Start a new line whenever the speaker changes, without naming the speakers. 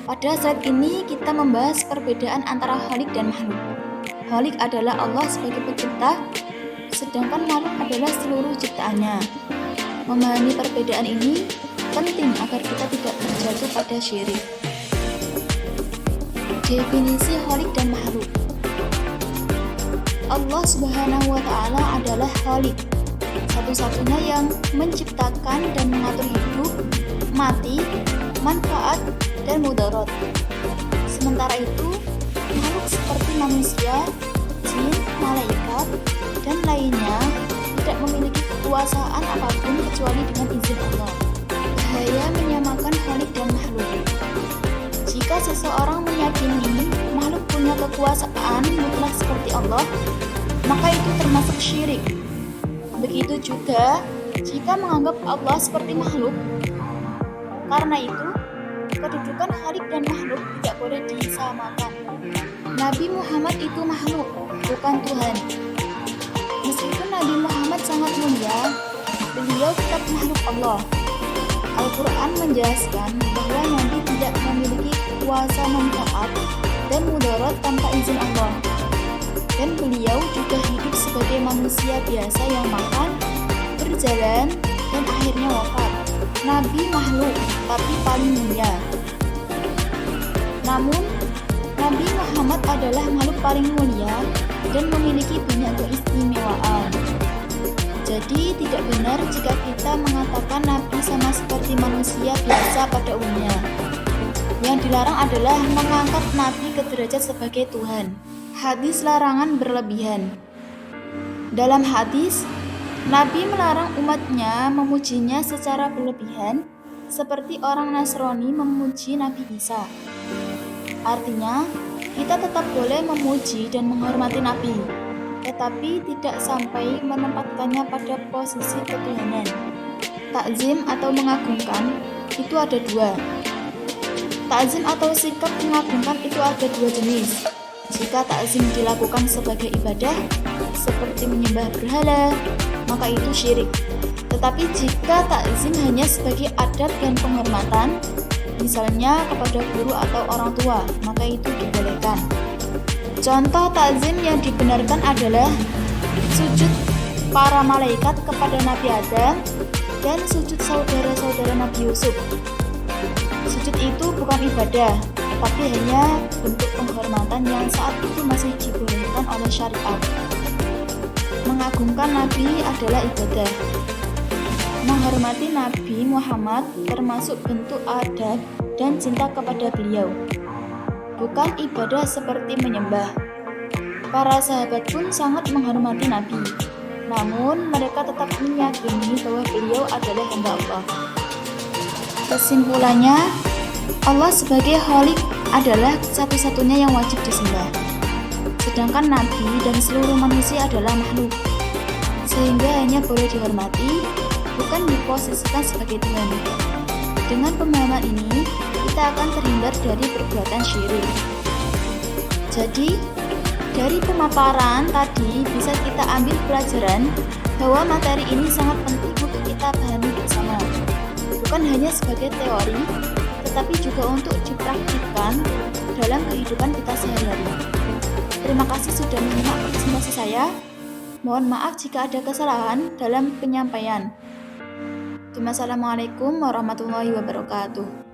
Pada saat ini kita membahas perbedaan antara Khalik dan makhluk. Khalik adalah Allah sebagai pencipta, sedangkan makhluk adalah seluruh ciptaannya. Memahami perbedaan ini penting agar kita tidak terjatuh pada syirik. Definisi Khalik dan makhluk. Allah Subhanahu wa Ta'ala adalah Khalik, satu-satunya yang menciptakan dan mengatur hidup, mati, manfaat, dan mudarat. Sementara itu, makhluk seperti manusia, jin, malaikat, dan lainnya tidak memiliki kekuasaan apapun kecuali dengan izin Allah. Bahaya menyamakan Khalik dan makhluk. Jika seseorang meyakini makhluk punya kekuasaan mutlak seperti Allah, maka itu termasuk syirik. Begitu juga jika menganggap Allah seperti makhluk. Karena itu, kedudukan Khalik dan makhluk tidak boleh disamakan. Nabi Muhammad itu makhluk, bukan Tuhan. Meskipun Nabi Muhammad sangat mulia, beliau tetap makhluk Allah. Al-Quran menjelaskan bahwa Nabi tidak memiliki kuasa manfaat dan mudarat tanpa izin Allah. Dan beliau juga hidup sebagai manusia biasa yang makan, berjalan, dan akhirnya wafat. Nabi makhluk, tapi paling mulia. Namun, Nabi Muhammad adalah makhluk paling mulia dan memiliki banyak keistimewaan. Jadi, tidak benar jika kita mengatakan Nabi sama seperti manusia biasa pada umumnya. Yang dilarang adalah mengangkat Nabi ke derajat sebagai Tuhan. Hadis larangan berlebihan. Dalam hadis, Nabi melarang umatnya memujinya secara berlebihan, seperti orang Nasrani memuji Nabi Isa. Artinya, kita tetap boleh memuji dan menghormati Nabi, tetapi tidak sampai menempatkannya pada posisi ketuhanan. Takzim atau mengagungkan itu ada dua. Takzim atau sikap mengagungkan itu ada dua jenis. Jika takzim dilakukan sebagai ibadah, seperti menyembah berhala, maka itu syirik. Tetapi jika takzim hanya sebagai adat dan penghormatan, misalnya kepada guru atau orang tua, maka itu dibolehkan. Contoh takzim yang dibenarkan adalah sujud para malaikat kepada Nabi Adam dan sujud saudara-saudara Nabi Yusuf. Sujud itu bukan ibadah, tapi hanya bentuk penghormatan yang saat itu masih dibolehkan oleh syariat. Mengagungkan Nabi adalah ibadah. Menghormati Nabi Muhammad termasuk bentuk adab dan cinta kepada beliau, bukan ibadah seperti menyembah. Para sahabat pun sangat menghormati Nabi, namun mereka tetap meyakini bahwa beliau adalah hamba Allah. Kesimpulannya, Allah sebagai Khalik adalah satu-satunya yang wajib disembah, sedangkan Nabi dan seluruh manusia adalah makhluk, sehingga hanya boleh dihormati, bukan diposisikan sebagai Tuhan. Dengan pemahaman ini, kita akan terhindar dari perbuatan syirik. Jadi, dari pemaparan tadi bisa kita ambil pelajaran bahwa materi ini sangat penting untuk kita pahami bersama. Bukan hanya sebagai teori, tetapi juga untuk dipraktikkan dalam kehidupan kita sehari-hari. Terima kasih sudah menyimak presentasi saya. Mohon maaf jika ada kesalahan dalam penyampaian. Wassalamualaikum warahmatullahi wabarakatuh.